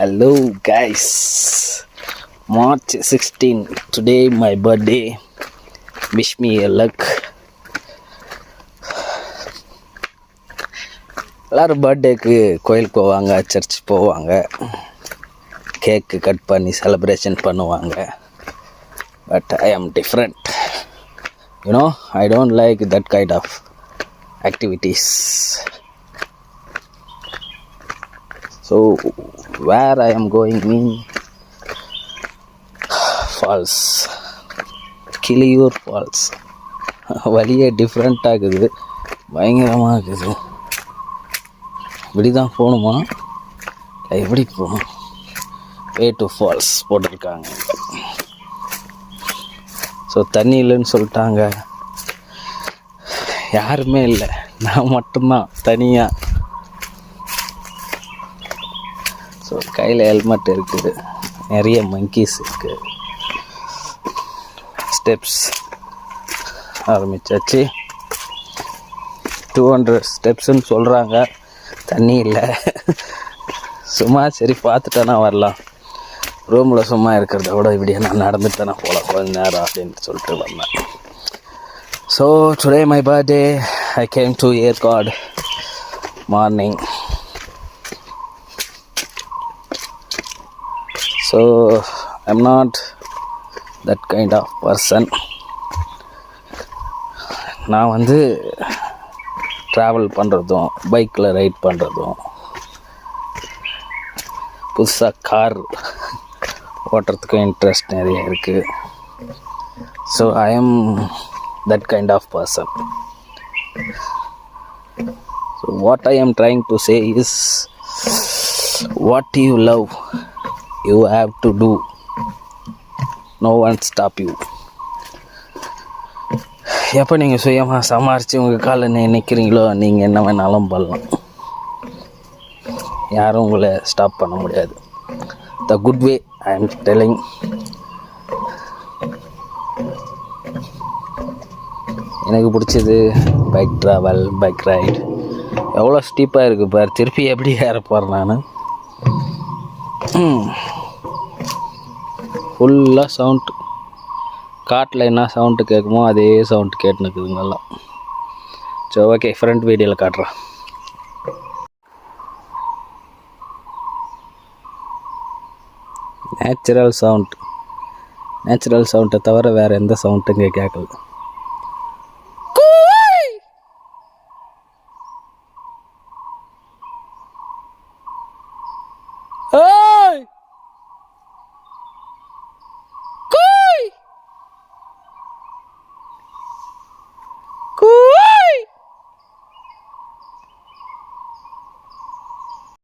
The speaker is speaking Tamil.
Hello guys, March 16 today my birthday. Wish me a luck. எல்லாரும் பர்த்டேக்கு கோயிலுக்கு போவாங்க, சர்ச் போவாங்க, கேக்கு கட் பண்ணி செலிப்ரேஷன் பண்ணுவாங்க. But I am different. I don't like that kind of activities. So where I am going mean falls, Kiliyur falls. வழியே டிஃப்ரெண்ட்டாக இருக்குது, பயங்கரமாக இருக்குது. இப்படி தான் போகணுமா, எப்படி போகணும்? வே டு ஃபால்ஸ் போட்டிருக்காங்க. ஸோ தண்ணி இல்லைன்னு சொல்லிட்டாங்க. யாருமே இல்லை, நான் மட்டும்தான் தனியாக. ஸோ கையில் ஹெல்மெட் இருக்குது, நிறைய மங்கீஸ் இருக்குது. ஸ்டெப்ஸ் ஆரம்பித்தாச்சு. 200 ஸ்டெப்ஸுன்னு சொல்கிறாங்க. தண்ணி இல்லை, சும்மா சரி பார்த்துட்டேனா வரலாம். ரூமில் சும்மா இருக்கிறத விட இப்படியே நான் நடந்துட்டேனா போகலாம் கொஞ்ச நேரம் அப்படின்னு சொல்லிட்டு வந்தேன். So today my birthday. I came to Yercaud morning. So I'm not that kind of person. நான் வந்து ட்ராவல் பண்ணுறதும், பைக்கில் ரைட் பண்ணுறதும், புதுசாக கார் ஓட்டுறதுக்கும் இன்ட்ரெஸ்ட் நிறைய இருக்குது. So I am that kind of person. So what I am trying to say is, what you love you have to do. No one stop you. எப்போ நீங்கள் சுயமாக சமாளித்து உங்கள் காலில் நிற்கிறீங்களோ, நீங்கள் என்ன வேணாலும் பண்ணலாம். யாரும் உங்களை ஸ்டாப் பண்ண முடியாது. The good way I am telling. எனக்கு பிடிச்சது பைக் ட்ராவல், பைக் ரைட். எவ்வளோ ஸ்டீப்பாக இருக்குது பார், திருப்பி எப்படி ஏற போகிறேன் நான். ஃபுல்லாக சவுண்டு, காட்டில் என்ன சவுண்டு கேட்குமோ அதே சவுண்டு கேட்டுனுக்குதுங்கெல்லாம். சரி ஓகே, ஃப்ரண்ட் வீடியோவில் காட்டுறேன். நேச்சுரல் சவுண்டை தவிர வேறு எந்த சவுண்டும் இங்கே கேட்கல.